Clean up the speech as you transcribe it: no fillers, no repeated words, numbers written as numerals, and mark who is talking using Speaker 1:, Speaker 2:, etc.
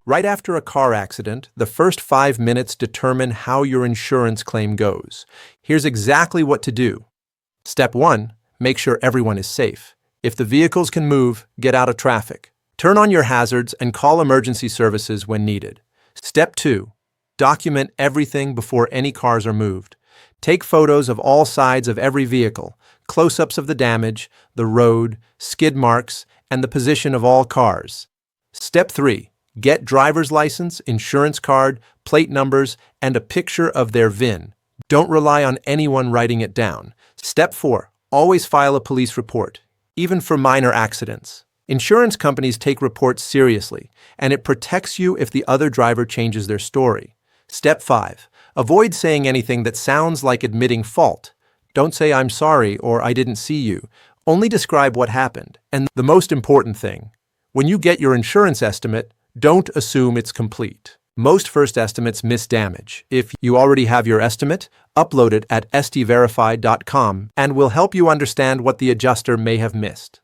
Speaker 1: Right after a car accident, the first 5 minutes determine how your insurance claim goes. Here's exactly what to do. Step 1. Make sure everyone is safe. If the vehicles can move, get out of traffic. Turn on your hazards and call emergency services when needed. Step 2. Document everything before any cars are moved. Take photos of all sides of every vehicle, close-ups of the damage, the road, skid marks, and the position of all cars. Step 3. Get driver's license, insurance card, plate numbers, and a picture of their VIN. Don't rely on anyone writing it down. Step 4. Always file a police report, even for minor accidents. Insurance companies take reports seriously, and it protects you if the other driver changes their story. Step 5. Avoid saying anything that sounds like admitting fault. Don't say "I'm sorry" or "I didn't see you." Only describe what happened. And the most important thing, when you get your insurance estimate, don't assume it's complete. Most first estimates miss damage. If you already have your estimate, upload it at stverify.com and we'll help you understand what the adjuster may have missed.